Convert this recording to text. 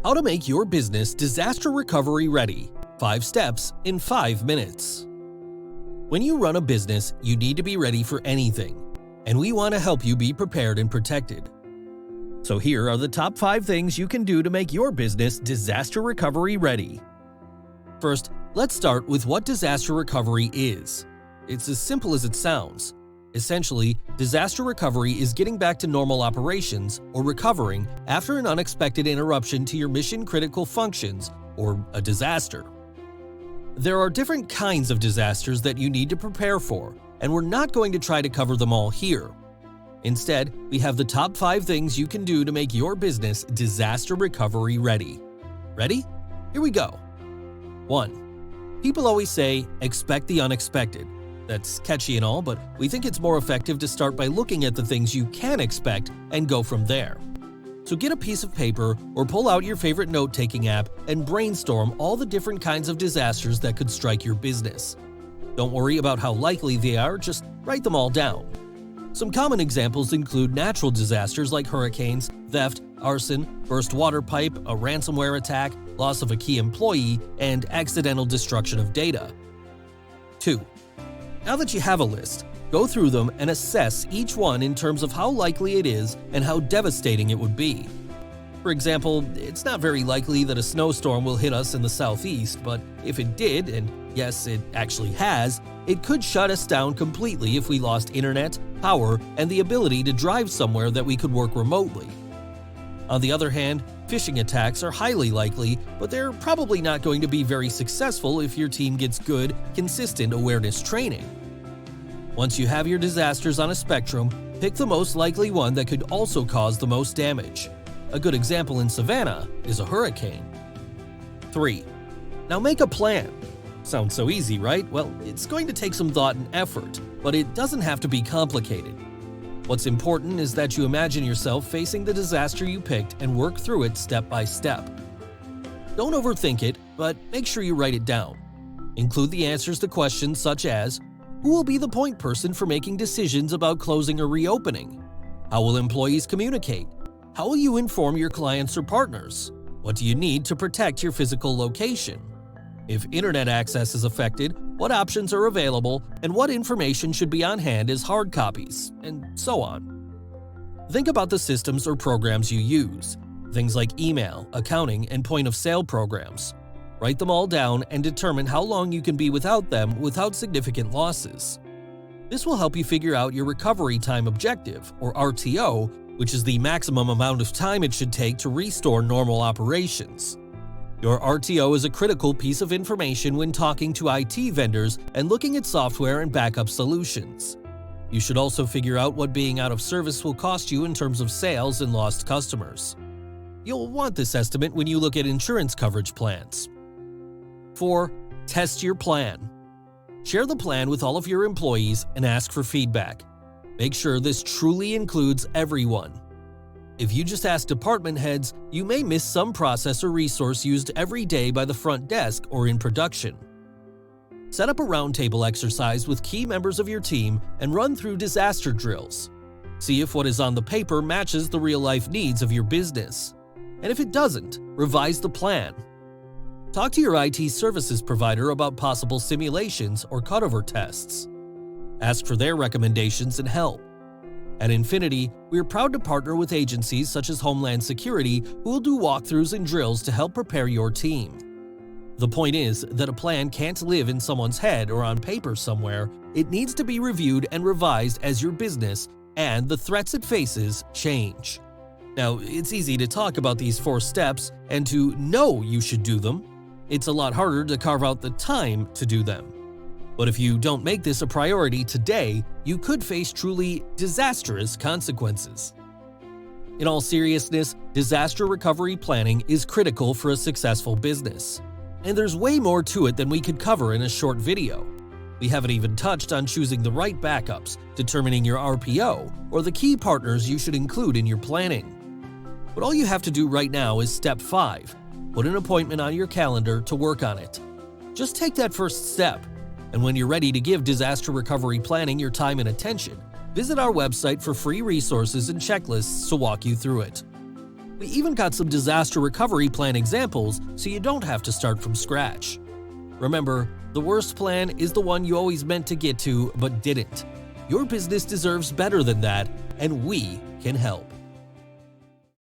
How to make your business disaster recovery ready. 5 steps in 5 minutes. When you run a business, you need to be ready for anything, and we want to help you be prepared and protected. So here are the top 5 things you can do to make your business disaster recovery ready. First, let's start with what disaster recovery is. It's as simple as it sounds. Essentially, disaster recovery is getting back to normal operations or recovering after an unexpected interruption to your mission-critical functions or a disaster. There are different kinds of disasters that you need to prepare for, and we're not going to try to cover them all here. Instead, we have the top 5 things you can do to make your business disaster recovery ready. Ready? Here we go. 1. People always say, expect the unexpected. That's catchy and all, but we think it's more effective to start by looking at the things you can expect and go from there. So get a piece of paper or pull out your favorite note-taking app and brainstorm all the different kinds of disasters that could strike your business. Don't worry about how likely they are, just write them all down. Some common examples include natural disasters like hurricanes, theft, arson, burst water pipe, a ransomware attack, loss of a key employee, and accidental destruction of data. 2. Now that you have a list, go through them and assess each one in terms of how likely it is and how devastating it would be. For example, it's not very likely that a snowstorm will hit us in the southeast, but if it did, and yes, it actually has, it could shut us down completely if we lost internet, power, and the ability to drive somewhere that we could work remotely. On the other hand, phishing attacks are highly likely, but they're probably not going to be very successful if your team gets good, consistent awareness training. Once you have your disasters on a spectrum, pick the most likely one that could also cause the most damage. A good example in Savannah is a hurricane. 3. Now make a plan. Sounds so easy, right? Well, it's going to take some thought and effort, but it doesn't have to be complicated. What's important is that you imagine yourself facing the disaster you picked and work through it step by step. Don't overthink it, but make sure you write it down. Include the answers to questions such as, who will be the point person for making decisions about closing or reopening? How will employees communicate? How will you inform your clients or partners? What do you need to protect your physical location? If internet access is affected, what options are available, and what information should be on hand as hard copies, and so on. Think about the systems or programs you use, things like email, accounting, and point-of-sale programs. Write them all down and determine how long you can be without them without significant losses. This will help you figure out your recovery time objective, or RTO, which is the maximum amount of time it should take to restore normal operations. Your RTO is a critical piece of information when talking to IT vendors and looking at software and backup solutions. You should also figure out what being out of service will cost you in terms of sales and lost customers. You'll want this estimate when you look at insurance coverage plans. 4. Test your plan. Share the plan with all of your employees and ask for feedback. Make sure this truly includes everyone. If you just ask department heads, you may miss some process or resource used every day by the front desk or in production. Set up a roundtable exercise with key members of your team and run through disaster drills. See if what is on the paper matches the real-life needs of your business. And if it doesn't, revise the plan. Talk to your IT services provider about possible simulations or cutover tests. Ask for their recommendations and help. At Infinity, we are proud to partner with agencies such as Homeland Security who will do walkthroughs and drills to help prepare your team. The point is that a plan can't live in someone's head or on paper somewhere. It needs to be reviewed and revised as your business and the threats it faces change. Now, it's easy to talk about these 4 steps and to know you should do them. It's a lot harder to carve out the time to do them. But if you don't make this a priority today, you could face truly disastrous consequences. In all seriousness, disaster recovery planning is critical for a successful business. And there's way more to it than we could cover in a short video. We haven't even touched on choosing the right backups, determining your RPO, or the key partners you should include in your planning. But all you have to do right now is step 5. Put an appointment on your calendar to work on it. Just take that first step. And when you're ready to give disaster recovery planning your time and attention, visit our website for free resources and checklists to walk you through it. We even got some disaster recovery plan examples so you don't have to start from scratch. Remember, the worst plan is the one you always meant to get to but didn't. Your business deserves better than that, and we can help.